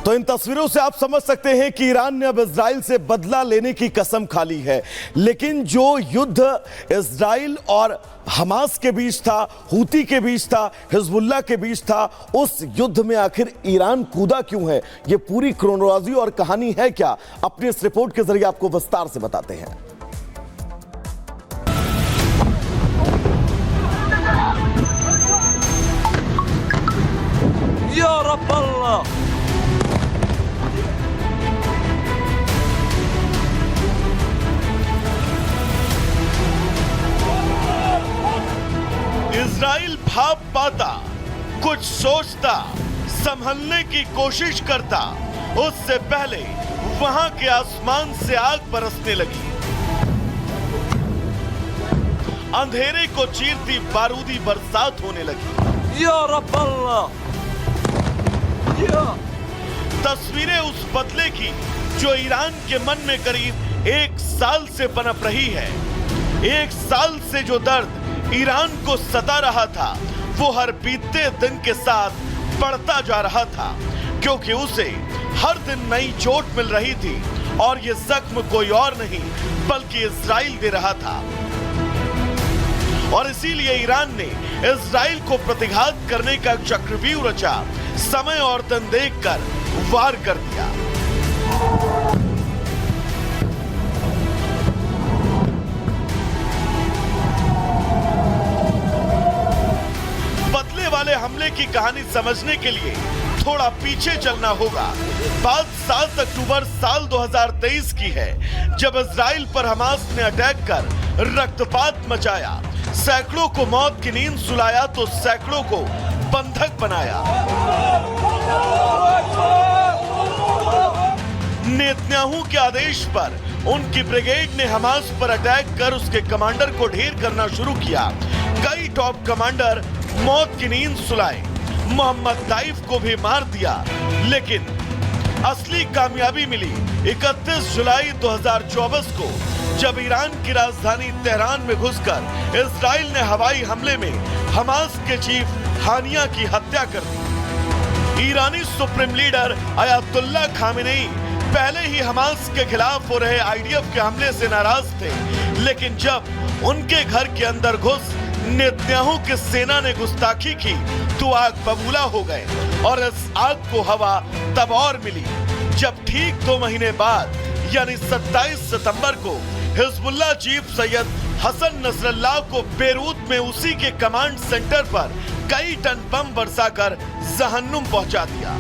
तो इन तस्वीरों से आप समझ सकते हैं कि ईरान ने अब इजराइल से बदला लेने की कसम खा ली है। लेकिन जो युद्ध इजराइल और हमास के बीच था, हूती के बीच था, हिजबुल्लाह के बीच था, उस युद्ध में आखिर ईरान कूदा क्यों है, ये पूरी क्रोनोलॉजी और कहानी है क्या, अपनी इस रिपोर्ट के जरिए आपको विस्तार से बताते हैं। या रब अल्लाह, इजराइल भाप पाता, कुछ सोचता, संभलने की कोशिश करता, उससे पहले वहां के आसमान से आग बरसने लगी। अंधेरे को चीरती बारूदी बरसात होने लगी। या रब अल्लाह, तस्वीरें उस बदले की जो ईरान के मन में करीब 1 साल से पनप रही है। 1 साल से जो दर्द ईरान को सता रहा था, वो हर बीतते दिन के साथ बढ़ता जा रहा था, क्योंकि उसे हर दिन नई चोट मिल रही थी और ये जख्म कोई और नहीं बल्कि इजराइल दे रहा था। और इसीलिए ईरान ने इजराइल को प्रतिघात करने का चक्रव्यूह रचा, समय और दिन देखकर वार कर दिया। बदले वाले हमले की कहानी समझने के लिए थोड़ा पीछे चलना होगा। बात 7 अक्टूबर साल 2023 की है, जब इजराइल पर हमास ने अटैक कर रक्तपात मचाया, सैकड़ों को मौत की नींद सुलाया तो सैकड़ों को बंधक बनाया। नेतन्याहू के आदेश पर उनकी ब्रिगेड ने हमास पर अटैक कर उसके कमांडर को ढेर करना शुरू किया। कई टॉप कमांडर मौत की नींद सुलाए, मोहम्मद ताइफ को भी मार दिया। लेकिन असली कामयाबी मिली 31 जुलाई 2024 को, जब ईरान की राजधानी तेहरान में घुसकर इजराइल ने हवाई हमले में हमास के चीफ हानिया की हत्या कर दी। ईरानी सुप्रीम लीडर अयातुल्लाह खामेनेई पहले ही हमास के खिलाफ हो रहे आईडीएफ के हमले से नाराज थे, लेकिन जब उनके घर के अंदर घुस नेतन्याहू की सेना ने गुस्ताखी की तो आग बबूला हो गए। और इस आग को हवा तब और मिली जब ठीक 2 महीने बाद यानी 27 सितंबर को Hezbollah chief Syed Hassan Nasrallah को बेरूत में उसी के कमांड सेंटर पर कई टन बम बरसाकर जहन्नुम पहुंचा दिया।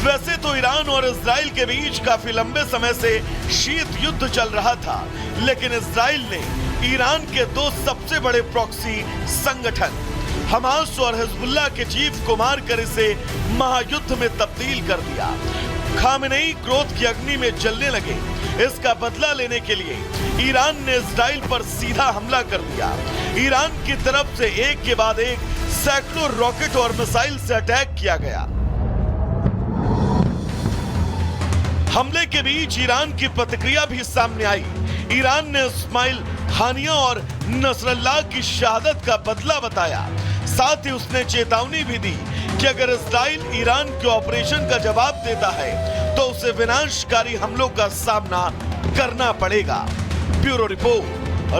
वैसे तो ईरान और इजराइल के बीच काफी लंबे समय से शीत युद्ध चल रहा था, लेकिन इजराइल ने ईरान के 2 सबसे बड़े प्रॉक्सी संगठन हमास और हिजबुल्लाह के चीफ को मारकर इसे महायुद्ध में तब्दील कर दिया। खामेनेई क्रोध की अग्नि में जलने लगे। इसका बदला लेने के लिए ईरान ने इजराइल पर सीधा हमला कर दिया। ईरान की तरफ से एक के बाद एक सैकड़ों रॉकेट और मिसाइल से अटैक किया गया। हमले के बीच ईरान की प्रतिक्रिया भी सामने आई। ईरान ने इस्माइल हानिया और नसरल्लाह की शहादत का बदला बताया। साथ ही उसने चेतावनी भी दी कि अगर इजराइल ईरान के ऑपरेशन का जवाब देता है तो उसे विनाशकारी हमलों का सामना करना पड़ेगा। Bureau report,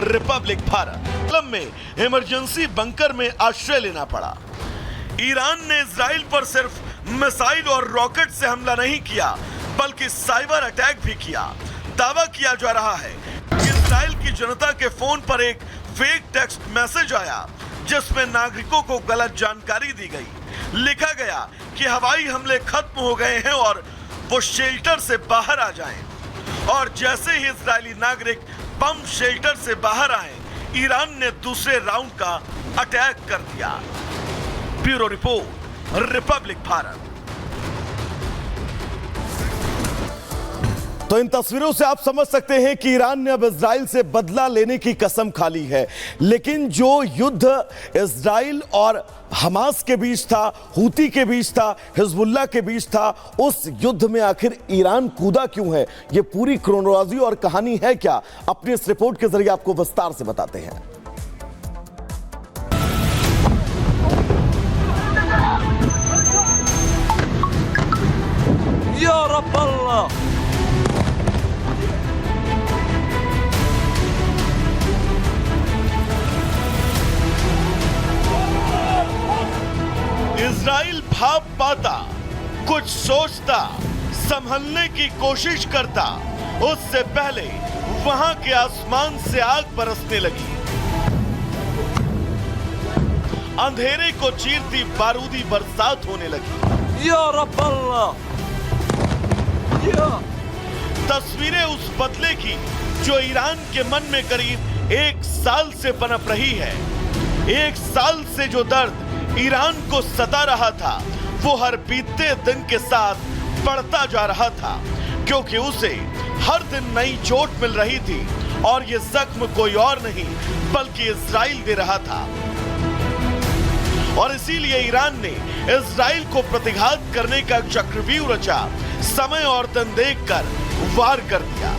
Republic Bharat. में इमरजेंसी बंकर में आश्रय लेना पड़ा। ईरान ने इजराइल पर सिर्फ मिसाइल और रॉकेट से हमला नहीं किया, बल्कि साइबर अटैक भी किया। दावा किया जा रहा है कि इजराइल की जनता के फोन पर एक फेक टेक्स्ट मैसेज आया, जिसमें नागरिकों को गलत जानकारी दी गई। लिखा गया कि हवाई हमले खत्म हो गए हैं और वो शेल्टर से बाहर आ जाएं। और जैसे ही इजरायली नागरिक बम शेल्टर से बाहर आए, ईरान ने दूसरे राउंड का अटैक कर दिया। Bureau report, Republic Bharat. तो इन तस्वीरों से आप समझ सकते हैं कि ईरान ने अब इजराइल से बदला लेने की कसम खा ली है। लेकिन जो युद्ध इजराइल और हमास के बीच था, हूती के बीच था, हिजबुल्लाह के बीच था, उस युद्ध में आखिर ईरान कूदा क्यों है, ये पूरी क्रोनोलॉजी और कहानी है क्या, अपनी इस रिपोर्ट के जरिए आपको विस्तार से बताते हैं। भाप पाता, कुछ सोचता, संभलने की कोशिश करता, उससे पहले वहां के आसमान से आग बरसने लगी। अंधेरे को चीरती बारूदी बरसात होने लगी। या रब अल्लाह, या तस्वीरें उस बदले की जो ईरान के मन में करीब 1 साल से पनप रही है। 1 साल से जो दर्द ईरान को सता रहा था, वो हर बीतते दिन के साथ बढ़ता जा रहा था, क्योंकि उसे हर दिन नई चोट मिल रही थी और ये जख्म कोई और नहीं बल्कि इजराइल दे रहा था। और इसीलिए ईरान ने इजराइल को प्रतिघात करने का चक्रव्यूह रचा, समय और दिन देखकर वार कर दिया।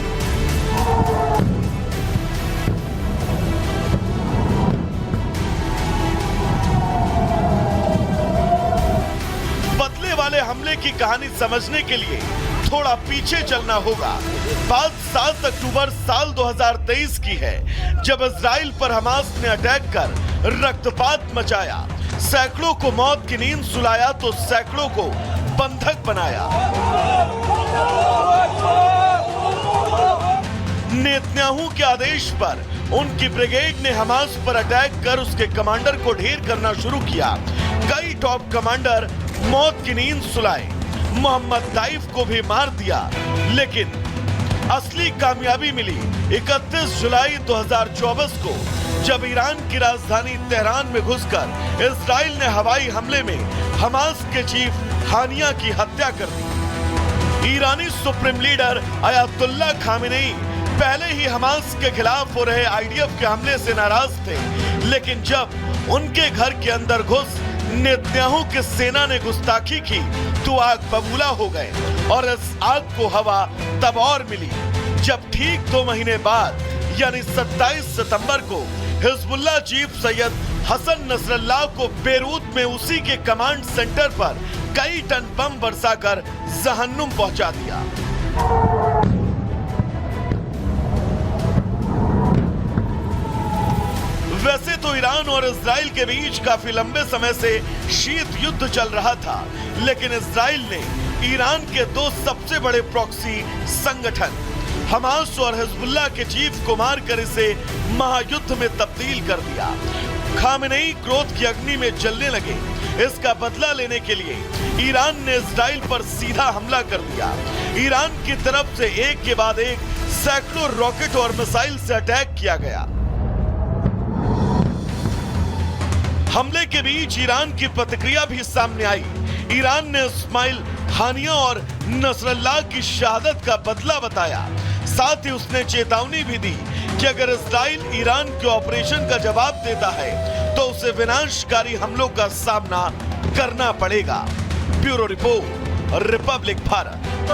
बदले वाले हमले की कहानी समझने के लिए थोड़ा पीछे चलना होगा। बात 7 अक्टूबर साल 2023 की है, जब इजराइल पर हमास ने अटैक कर रक्तपात मचाया, सैकड़ों को मौत की नींद सुलाया तो सैकड़ों को बंधक बनाया। नेतन्याहू के आदेश पर उनकी ब्रिगेड ने हमास पर अटैक कर उसके कमांडर को ढेर करना शुरू किया। कई टॉप कमांडर मौत की नींद सुलाए, मोहम्मद ताइफ को भी मार दिया, लेकिन असली कामयाबी मिली 31 जुलाई 2024 को, जब ईरान की राजधानी तेहरान में घुसकर इजराइल ने हवाई हमले में हमास के चीफ हानिया की हत्या कर दी। ईरानी सुप्रीम लीडर अयातुल्लाह खामेनेई पहले ही हमास के खिलाफ हो रहे आईडीएफ के हमले से नाराज थे, लेकिन जब उनके घर के अंदर घुस नेतन्याहू की सेना ने गुस्ताखी की तो आग बबूला हो गए। और इस आग को हवा तब और मिली जब ठीक 2 महीने बाद यानी 27 सितंबर को Hezbollah chief Syed Hassan Nasrallah को बेरूत में उसी के कमांड सेंटर पर कई टन बम बरसाकर जहन्नुम पहुंचा दिया। वैसे तो ईरान और इजराइल के बीच काफी लंबे समय से शीत युद्ध चल रहा था, लेकिन इजराइल ने ईरान के 2 सबसे बड़े प्रॉक्सी संगठन हमास और हिजबुल्लाह के चीफ को मारकर इसे महायुद्ध में तब्दील कर दिया। खामेनेई क्रोध की अग्नि में जलने लगे। इसका बदला लेने के लिए ईरान ने इजराइल पर सीधा हमला कर दिया। ईरान की तरफ से एक के बाद एक सैकड़ों रॉकेट और मिसाइल से अटैक किया गया। हमले के बीच ईरान की प्रतिक्रिया भी सामने आई। ईरान ने इस्माइल हानिया और नसरल्लाह की शहादत का बदला बताया। साथ ही उसने चेतावनी भी दी कि अगर इजराइल ईरान के ऑपरेशन का जवाब देता है तो उसे विनाशकारी हमलों का सामना करना पड़ेगा। Bureau report, Republic Bharat.